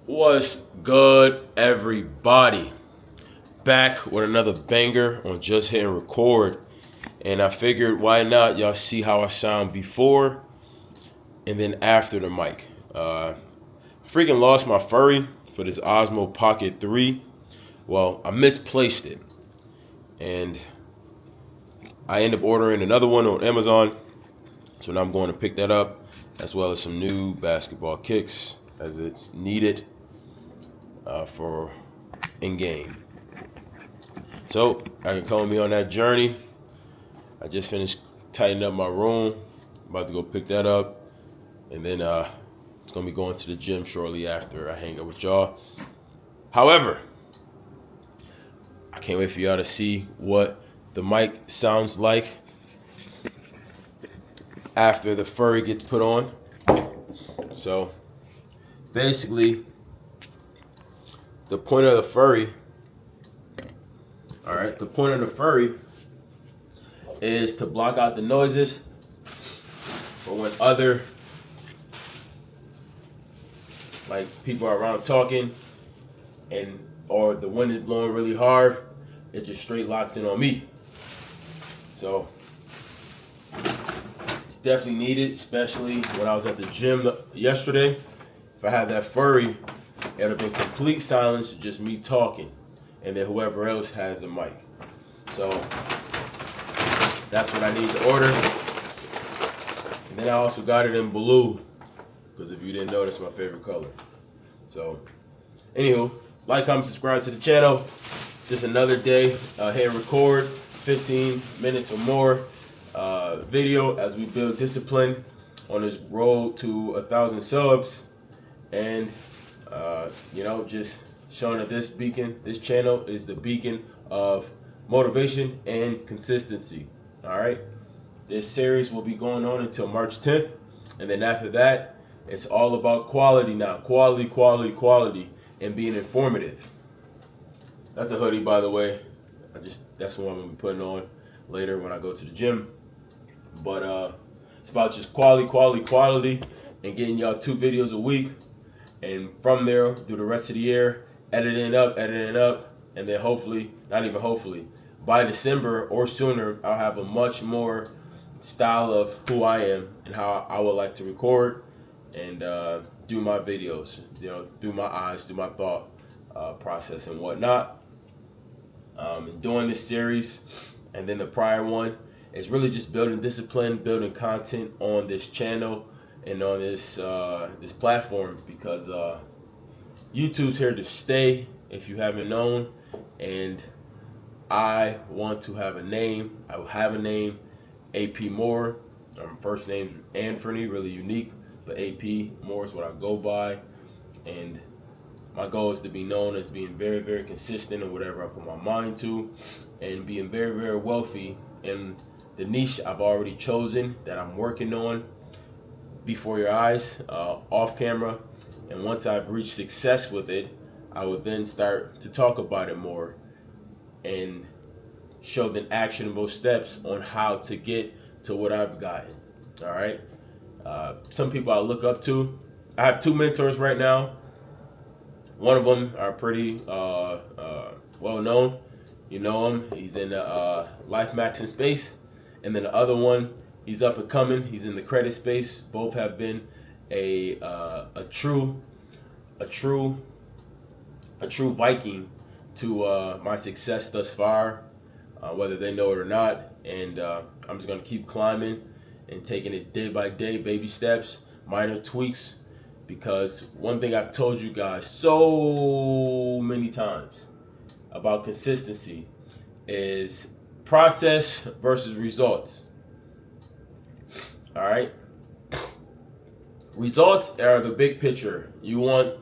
What's good, everybody? Back with another banger on Just Hitting Record. And I figured, why not? Y'all see how I sound before and then after the mic. I freaking lost my furry for this Osmo Pocket 3. Well, I misplaced it. And I ended up ordering another one on Amazon. So now I'm going to pick that up, as well as some new basketball kicks, as it's needed for in-game. So, I can call me on that journey. I just finished tightening up my room. About to go pick that up. And then it's going to be going to the gym shortly after I hang out with y'all. However, I can't wait for y'all to see what the mic sounds like after the furry gets put on. So, basically, the point of the furry is to block out the noises for when other people are around talking or the wind is blowing really hard, it just straight locks in on me. So it's definitely needed, especially when I was at the gym yesterday. If I had that furry, it would have been complete silence, just me talking, and then whoever else has the mic. So that's what I need to order. And then I also got it in blue, because if you didn't know, that's my favorite color. So, anywho, like, comment, subscribe to the channel. Just another day, hit record, 15 minutes or more video as we build discipline on this road to 1,000 subs. And, just showing that this channel is the beacon of motivation and consistency. All right. This series will be going on until March 10th. And then after that, it's all about quality now. Quality, and being informative. That's a hoodie, by the way. That's what I'm going to be putting on later when I go to the gym. But it's about just quality, and getting y'all 2 videos a week. And from there, through the rest of the year, editing up, and then by December or sooner, I'll have a much more style of who I am and how I would like to record and do my videos, through my eyes, through my thought process and whatnot. And doing this series, and then the prior one, is really just building discipline, building content on this channel and on this platform, because YouTube's here to stay, if you haven't known, and I want to have a name. I will have a name, AP Moore. First name's Anthony, really unique, but AP Moore is what I go by. And my goal is to be known as being very, very consistent in whatever I put my mind to, and being very, very wealthy in the niche I've already chosen, that I'm working on before your eyes, off camera. And once I've reached success with it, I would then start to talk about it more and show the actionable steps on how to get to what I've gotten. All right. Some people I look up to. I have 2 mentors right now. One of them are pretty well known. You know him. He's in the life maxing space. And then the other one, he's up and coming. He's in the credit space. Both have been a true Viking to my success thus far, whether they know it or not. And I'm just gonna keep climbing and taking it day by day, baby steps, minor tweaks, because one thing I've told you guys so many times about consistency is process versus results. All right. Results are the big picture. You want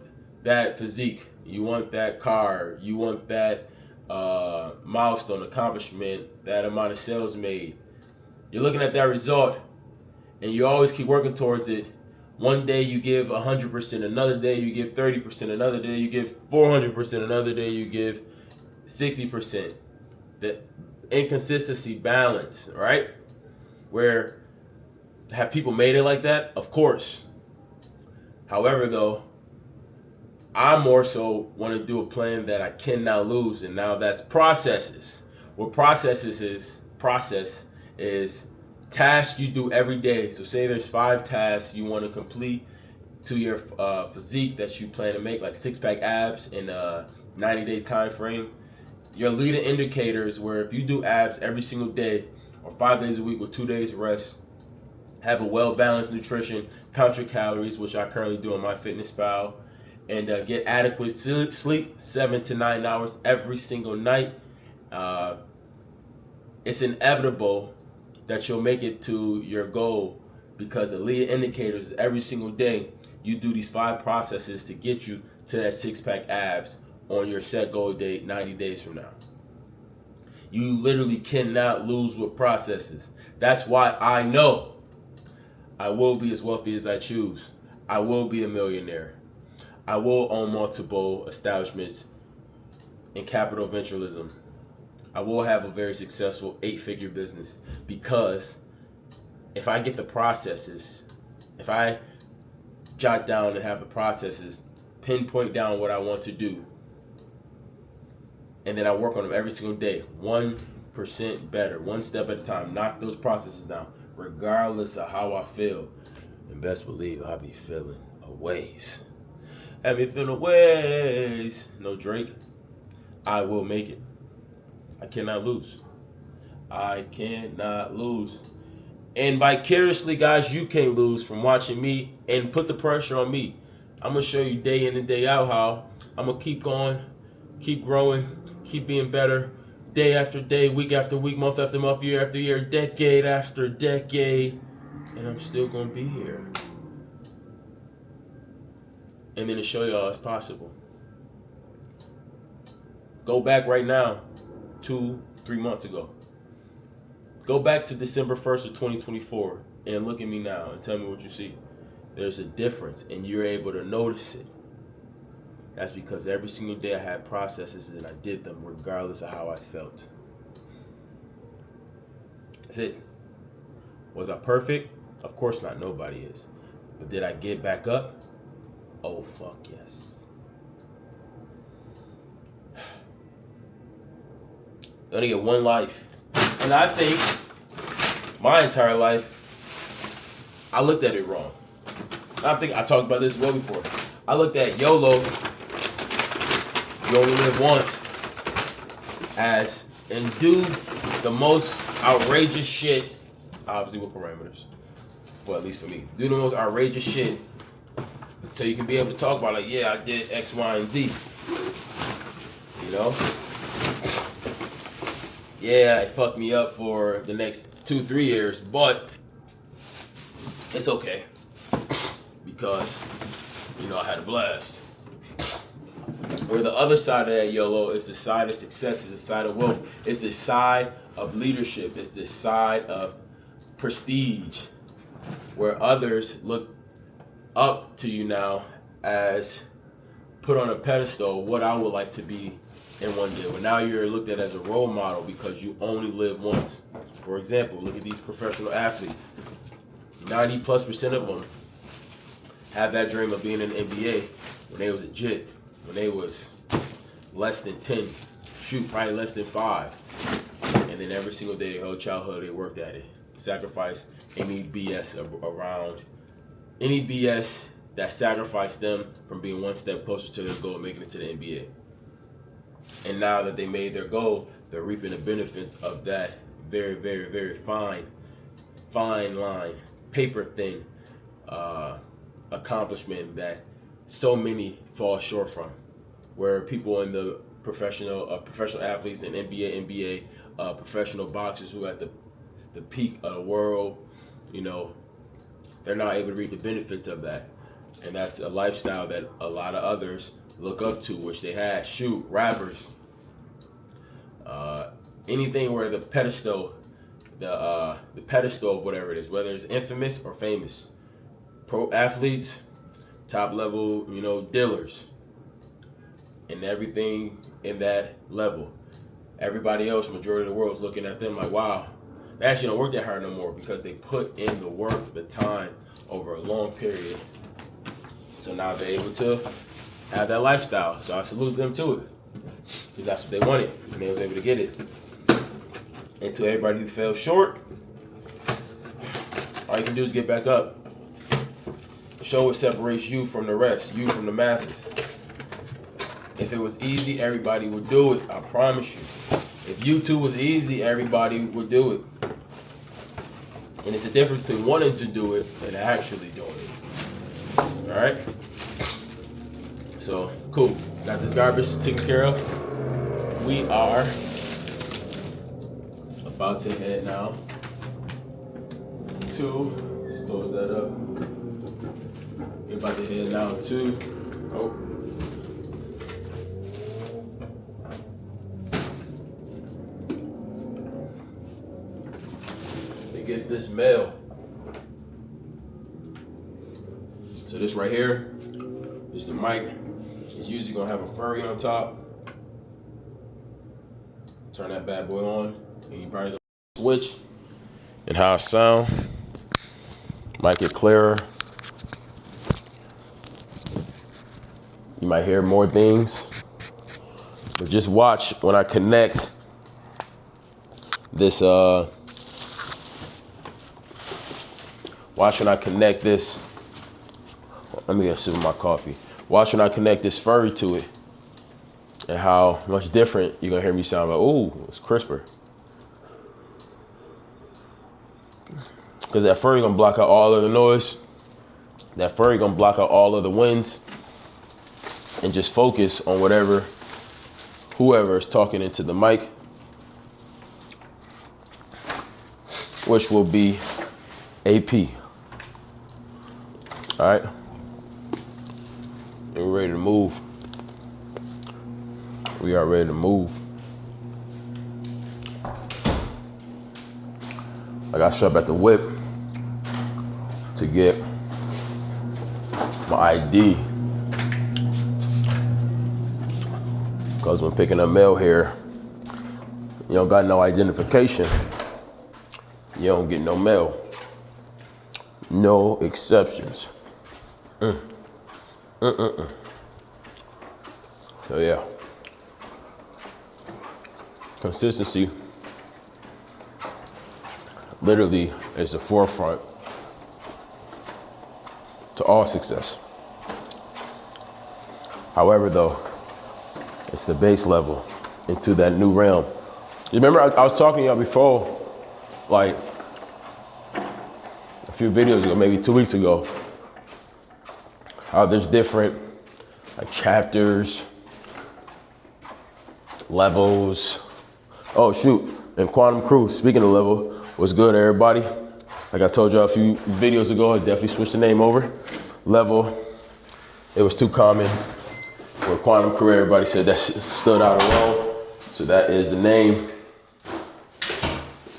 that physique. You want that car. You want that milestone, accomplishment, that amount of sales made. You're looking at that result, and you always keep working towards it. One day you give 100%, another day you give 30%, another day you give 400%, another day you give 60%. The inconsistency balance, right? Where have people made it like that? Of course. However, though, I more so want to do a plan that I cannot lose, and now that's processes. What process is tasks you do every day. So say there's 5 tasks you want to complete to your physique that you plan to make, like 6-pack abs in a 90-day time frame. Your leading indicators where if you do abs every single day or 5 days a week with 2 days rest, have a well-balanced nutrition, count your calories, which I currently do on MyFitnessPal, and get adequate sleep, 7 to 9 hours every single night. It's inevitable that you'll make it to your goal because the leading indicators is every single day you do these 5 processes to get you to that 6-pack abs on your set goal date 90 days from now. You literally cannot lose with processes. That's why I know I will be as wealthy as I choose. I will be a millionaire. I will own multiple establishments in capital venturism. I will have a very successful 8-figure business because if I get the processes, if I jot down and have the processes, pinpoint down what I want to do, and then I work on them every single day, 1% better, one step at a time, knock those processes down, regardless of how I feel. And best believe I'll be feeling a ways. Have me feeling ways. No Drake. I will make it. I cannot lose. I cannot lose. And vicariously, guys, you can't lose from watching me and put the pressure on me. I'm going to show you day in and day out how I'm going to keep going, keep growing, keep being better, day after day, week after week, month after month, year after year, decade after decade, and I'm still going to be here. And then to show y'all it's possible. Go back right now, 2-3 months ago. Go back to December 1st of 2024 and look at me now and tell me what you see. There's a difference and you're able to notice it. That's because every single day I had processes and I did them regardless of how I felt. That's it. Was I perfect? Of course not, nobody is. But did I get back up? Oh, fuck yes. You only get one life. And I think my entire life, I looked at it wrong. I think I talked about this well before. I looked at YOLO, you only live once, as and do the most outrageous shit, obviously with parameters, well, at least for me. Do the most outrageous shit so you can be able to talk about, like, yeah, I did X, Y, and Z. You know? Yeah, it fucked me up for the next 2-3 years, but it's okay because, you know, I had a blast. Or the other side of that YOLO is the side of success, is the side of wealth. It's the side of leadership. It's the side of prestige, where others look up to you now as put on a pedestal what I would like to be in one day. But now you're looked at as a role model because you only live once. For example, look at these professional athletes. 90+% of them have that dream of being in the NBA when they was a jit, when they was less than 10, shoot, probably less than 5. And then every single day, their whole childhood, they worked at it. Sacrifice any BS around, any BS that sacrificed them from being one step closer to their goal of making it to the NBA. And now that they made their goal, they're reaping the benefits of that very, very, very fine line, paper thin accomplishment that so many fall short from. Where people in the professional athletes in NBA, professional boxers who are at the peak of the world, you know, they're not able to reap the benefits of that. And that's a lifestyle that a lot of others look up to, which they had. Shoot, rappers, anything where the pedestal of whatever it is, whether it's infamous or famous. Pro athletes, top level, you know, dealers, and everything in that level. Everybody else, majority of the world, is looking at them like, wow, they actually don't work that hard no more because they put in the work, the time over a long period. So now they're able to have that lifestyle. So I salute them to it. Because that's what they wanted, and they was able to get it. And to everybody who fell short, all you can do is get back up. Show what separates you from the rest, you from the masses. If it was easy, everybody would do it, I promise you. If YouTube was easy, everybody would do it. And it's a difference between wanting to do it and actually doing it. All right? So, cool. Got this garbage taken care of. We are about to head now to, let's close that up. We're about to head now to, to get this mail. So this right here is the mic. It's usually gonna have a furry on top. Turn that bad boy on, and you probably gonna switch and how it sounds. Might get clearer. You might hear more things, but just watch when I connect this. Watch when I connect this. Let me get a sip of my coffee. Watch when I connect this furry to it, and how much different you're gonna hear me sound. Like, ooh, it's crisper. Because that furry gonna block out all of the noise. That furry gonna block out all of the winds, and just focus on whoever is talking into the mic, which will be AP. All right, and we're ready to move. We are ready to move. I got shut up at the whip to get my ID. Because when picking up mail here, you don't got no identification, you don't get no mail. No exceptions. So yeah. Consistency literally is the forefront to all success. However, though, it's the base level into that new realm. You remember I was talking to y'all before, like a few videos ago, maybe 2 weeks ago, how there's different like chapters, levels. Oh shoot, and Quantum Crew, speaking of level, what's good everybody? Like I told y'all a few videos ago, I definitely switched the name over. Level, it was too common. With Quantum Crew, everybody said that shit stood out alone. So that is the name.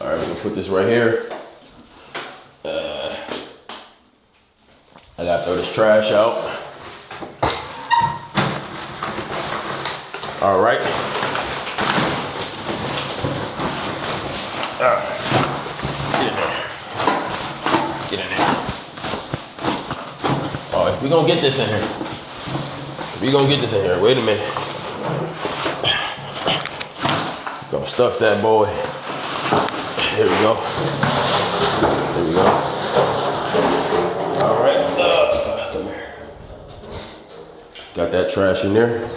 All right, we're gonna put this right here. I gotta throw this trash out. All right. All right. Get in there. Get in there. Oh, we're gonna get this in here. We gonna get this in here. Wait a minute. Gonna stuff that boy. Here we go. Here we go. All right. Come here. Got that trash in there.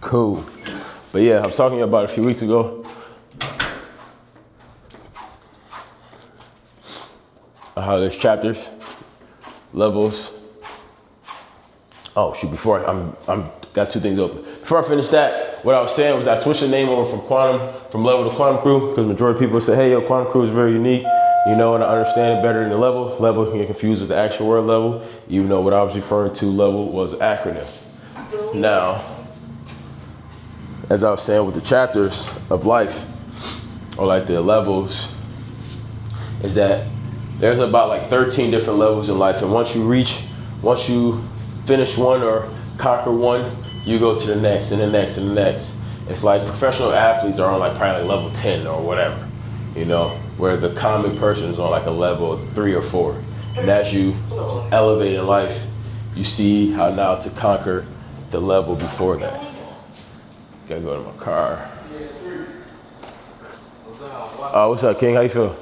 Cool. But yeah, I was talking about it a few weeks ago. How there's chapters, levels. Oh shoot, before I'm got two things open. Before I finish that, what I was saying was I switched the name over from level to Quantum Crew, because majority of people say, hey, yo, Quantum Crew is very unique, you know, and I understand it better than the level. Level can get confused with the actual word level, even though what I was referring to, level, was an acronym. Now, as I was saying with the chapters of life, or like the levels, is that there's about like 13 different levels in life, and once you finish one or conquer one, you go to the next and the next and the next. It's like professional athletes are on like probably like level 10 or whatever, you know, where the common person is on like a level 3 or 4. And as you elevate in life, you see how now to conquer the level before that. Gotta go to my car. What's up, King? How you feel?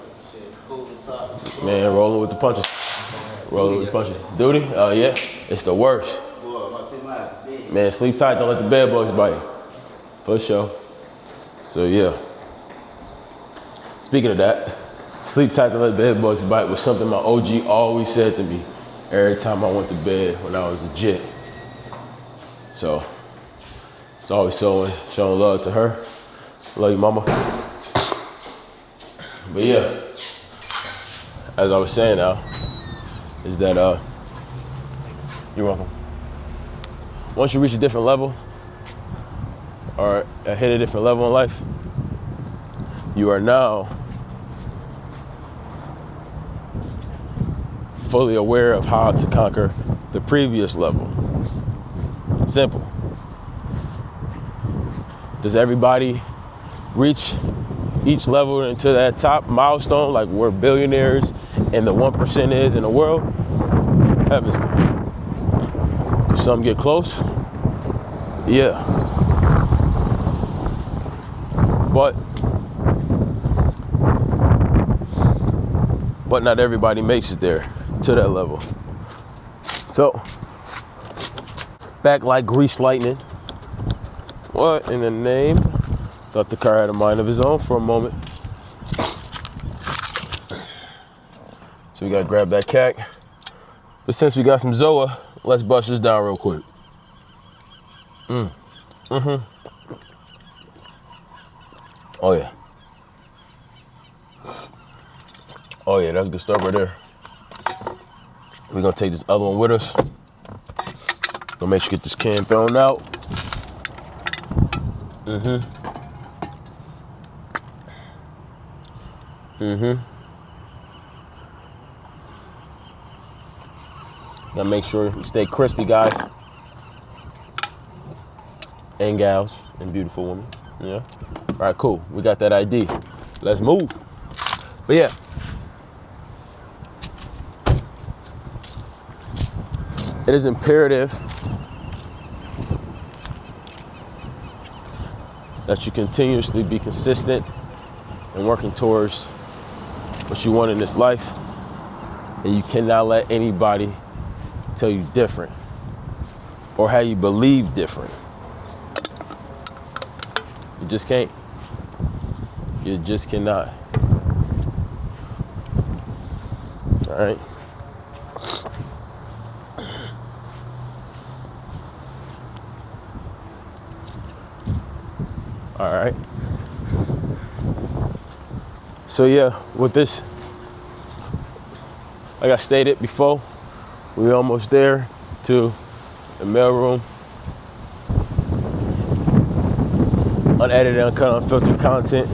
Man, rolling with the punches. Rolling with the punches. Duty? Yeah. It's the worst. Man, sleep tight. Don't let the bed bugs bite. For sure. So yeah. Speaking of that, sleep tight. Don't let the bed bugs bite was something my OG always said to me every time I went to bed when I was a jit. So it's always showing love to her. Love you, mama. But yeah, as I was saying now, is that you're welcome. Once you reach a different level, or hit a different level in life, you are now fully aware of how to conquer the previous level. Simple. Does everybody reach each level into that top milestone like we're billionaires and the 1% is in the world? Heavens. Do some get close? Yeah. But not everybody makes it there to that level. So, back like grease lightning. What in the name? Thought the car had a mind of his own for a moment. So we gotta grab that cack. But since we got some Zoa, let's bust this down real quick. Oh yeah. Oh yeah, that's good stuff right there. We're gonna take this other one with us. Gonna make sure you get this can thrown out. Gotta make sure you stay crispy, guys. And gals, and beautiful women. Yeah. All right, cool. We got that ID. Let's move. But yeah. It is imperative that you continuously be consistent and working towards what you want in this life. And you cannot let anybody tell you different or how you believe different. You just can't. You just cannot. All right. All right. So yeah, with this, like I stated before, we're almost there to the mailroom. Unedited, uncut, unfiltered content.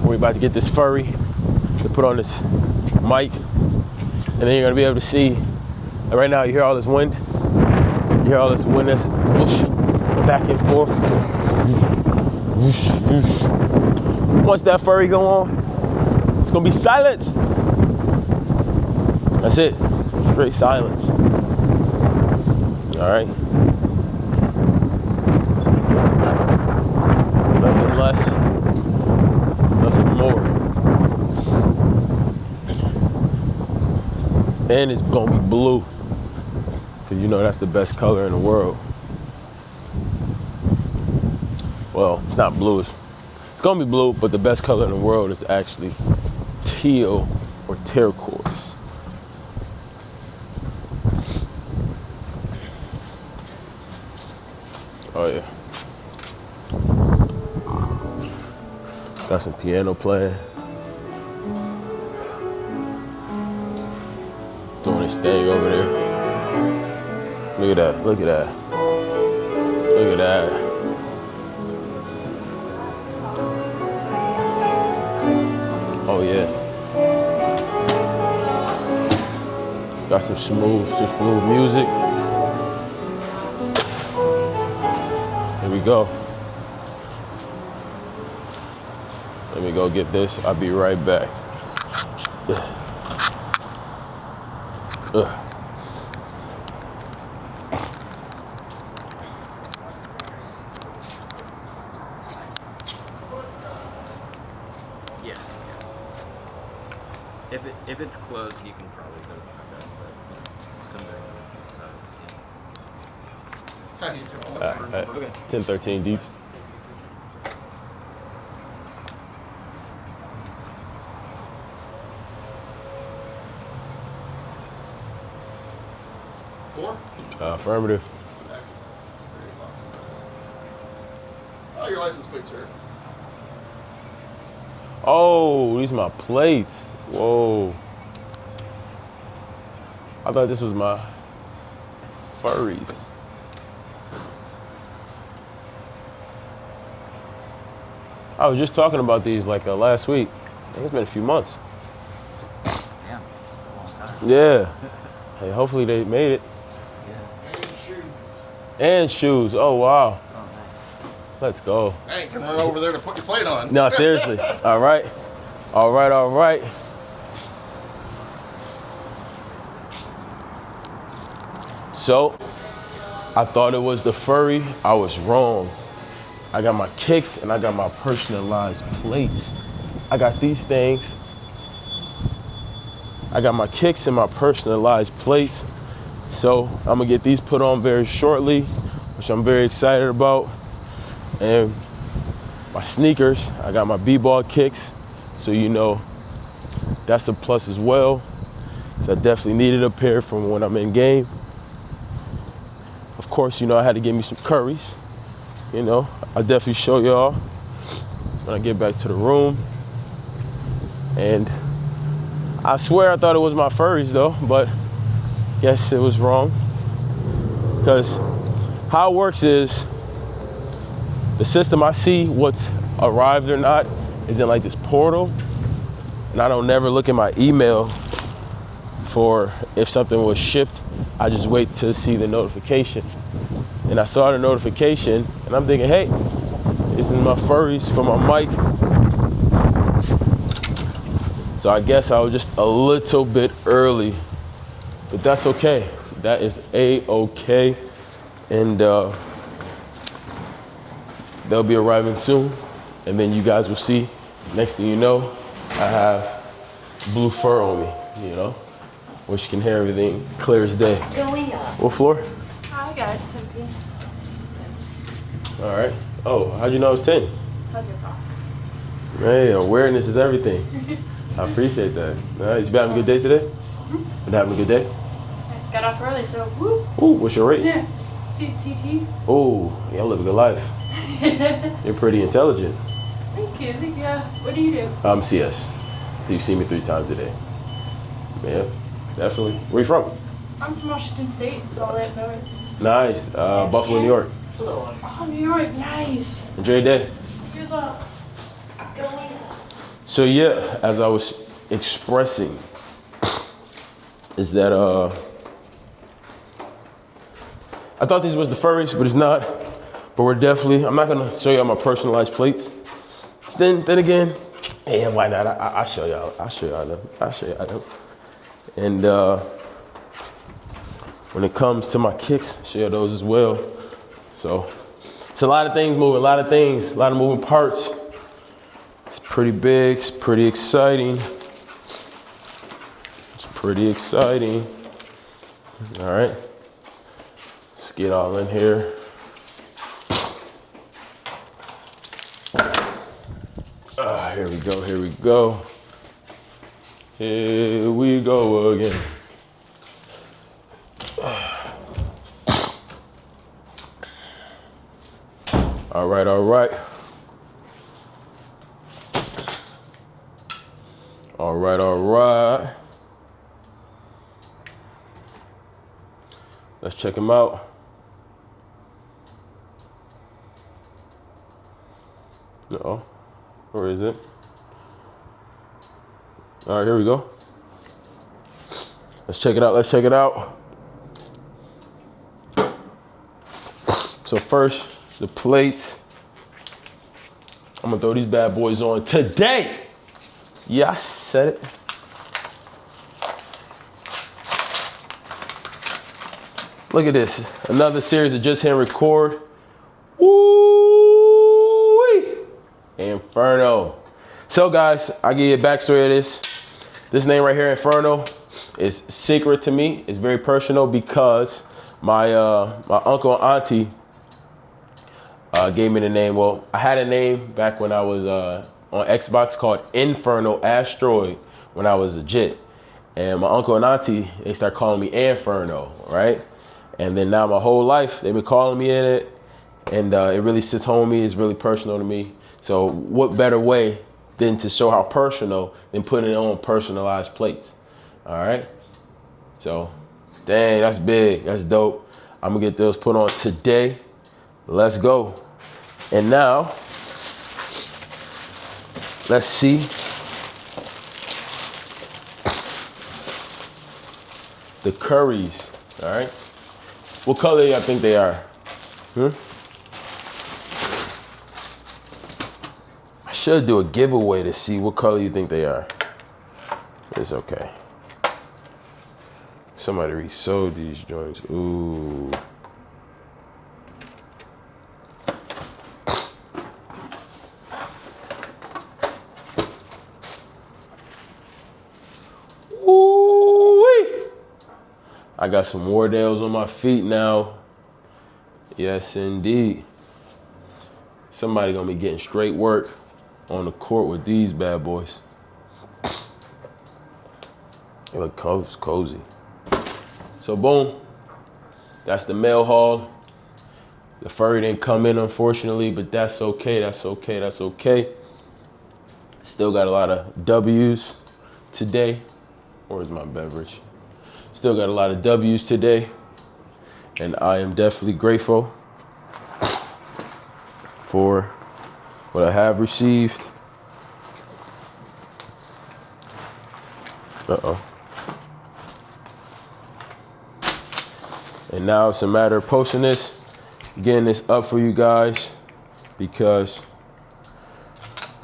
We're about to get this furry to put on this mic, and then you're gonna be able to see. Right now, you hear all this wind. You hear all this wind that's whooshing back and forth. Whoosh, whoosh. Once that furry go on, it's gonna be silence. That's it. Straight silence. All right. Nothing less, nothing more. And it's gonna be blue, because you know that's the best color in the world. Well, it's not blue. It's gonna be blue, but the best color in the world is actually teal or turquoise. Oh yeah. Got some piano playing. Doing his thing over there. Look at that, look at that. Look at that. Oh yeah. Got some smooth music. Here we go. Let me go get this. I'll be right back. If it's close, you can probably go find that. But it's gonna be Okay. 10-13 deets. Affirmative. Oh, your license plate, sir. Oh, these are my plates. Whoa. I thought this was my furries. I was just talking about these like last week. I think it's been a few months. Damn, it's a long time. Yeah. Hey, hopefully they made it. Yeah. And shoes. And shoes. Oh, wow. Oh, nice. Let's go. Hey, can run over there to put your plate on. No, seriously. All right. All right, all right. So, I thought it was the furry. I was wrong. I got my kicks and I got my personalized plates. I got these things. I got my kicks and my personalized plates. So I'm gonna get these put on very shortly, which I'm very excited about. And my sneakers, I got my b-ball kicks. So you know, that's a plus as well. So I definitely needed a pair from when I'm in game. Of course, you know, I had to get me some curries. You know, I'll definitely show y'all when I get back to the room. And I swear I thought it was my furries though, but yes, it was wrong. Because how it works is the system, I see what's arrived or not is in like this portal. And I don't never look at my email for if something was shipped. I just wait to see the notification. And I saw the notification and I'm thinking, hey, this is my furries for my mic. So I guess I was just a little bit early, but that's okay. That is A-okay. And they'll be arriving soon. And then you guys will see, next thing you know, I have blue fur on me, you know, which can hear everything clear as day. What floor? Hi guys, it's empty. All right. Oh, how'd you know it was 10? It's on your box. Hey, awareness is everything. I appreciate that. All right, you been having a good day today? Mm-hmm. Been having a good day? Got off early, so whoop. Ooh, what's your rate? Yeah. CTT. Ooh, y'all live a good life. You're pretty intelligent. Thank you. What do you do? I'm CS. So you've seen me 3 times today. Yeah, definitely. Where you from? I'm from Washington State, so all up north. Nice. Buffalo, New York. Oh, New York, nice. Enjoy your day. Here's a. So yeah, as I was expressing, is that I thought this was the furries, but it's not. But we're definitely, I'm not gonna show y'all my personalized plates. Then again, yeah, why not? I'll show y'all. I'll show y'all them. And when it comes to my kicks, I'll show y'all those as well. So it's a lot of things moving, a lot of moving parts. It's pretty big, it's pretty exciting. All right, let's get all in here. Here we go again. All right. Let's check him out. Uh-oh, where is it? All right, here we go. Let's check it out. So first, the plates. I'm gonna throw these bad boys on today. Yeah, I said it. Look at this, another series of just hit record. Woo-wee. Inferno. So guys, I'll give you a backstory of this. This name right here, Inferno, is secret to me. It's very personal because my uncle and auntie gave me the name. Well, I had a name back when I was on Xbox called Inferno Asteroid when I was a jit. And my uncle and auntie, they start calling me Inferno, right? And then now my whole life, they've been calling me in it. And it really sits home with me. It's really personal to me. So what better way than to show how personal than putting it on personalized plates, all right? So, dang, that's big. That's dope. I'm going to get those put on today. Let's go. And now, let's see. The curries, all right? What color do y'all think they are? I should do a giveaway to see what color you think they are. It's okay. Somebody resold these joints. Ooh. I got some Wardales on my feet now. Yes, indeed. Somebody gonna be getting straight work on the court with these bad boys. They look cozy. So boom, that's the mail haul. The furry didn't come in, unfortunately, but that's okay, that's okay, that's okay. Still got a lot of W's today. Where's my beverage? Still got a lot of W's today, and I am definitely grateful for what I have received. And now it's a matter of posting this, getting this up for you guys, because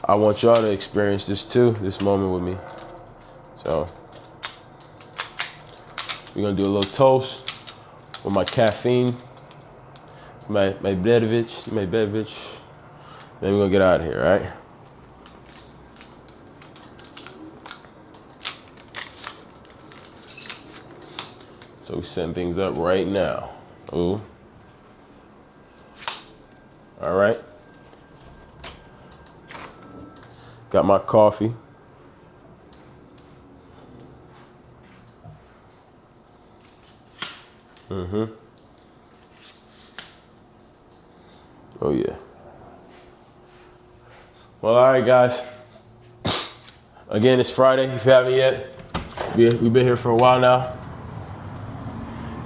I want y'all to experience this too, this moment with me. So we're gonna do a little toast with my caffeine, my beverage. Then we're gonna get out of here, right? So we're setting things up right now. Ooh. All right. Got my coffee. Oh yeah. Well, all right, guys. Again, it's Friday. If you haven't yet, we've been here for a while now.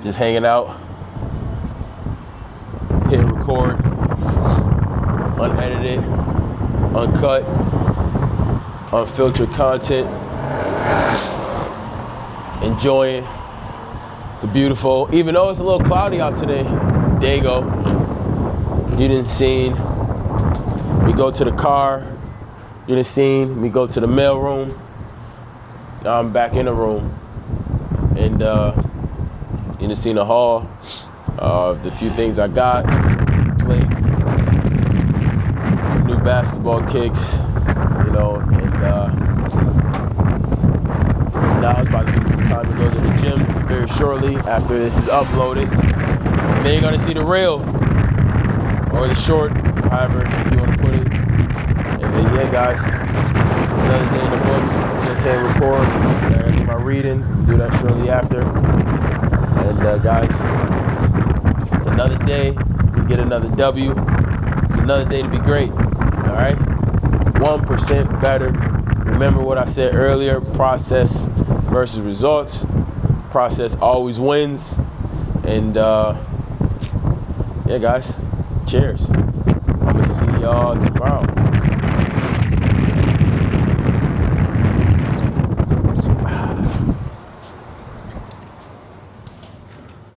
Just hanging out, hitting record, unedited, uncut, unfiltered content, enjoying the beautiful, even though it's a little cloudy out today, Dago, you didn't see me go to the car, you didn't see me go to the mail room. Now I'm back in the room, and you didn't see the haul of the few things I got, plates, new basketball kicks, you know, and now it's about to be time to go to the gym very shortly after this is uploaded. And then you're gonna see the reel or the short, however you want to put it. And then yeah, guys, it's another day in the books. Just hit record. I gotta do my reading. Do that shortly after. And guys, it's another day to get another W. It's another day to be great. All right, 1% better. Remember what I said earlier: process versus results. Process always wins. And yeah, guys, cheers. I'm gonna see y'all tomorrow.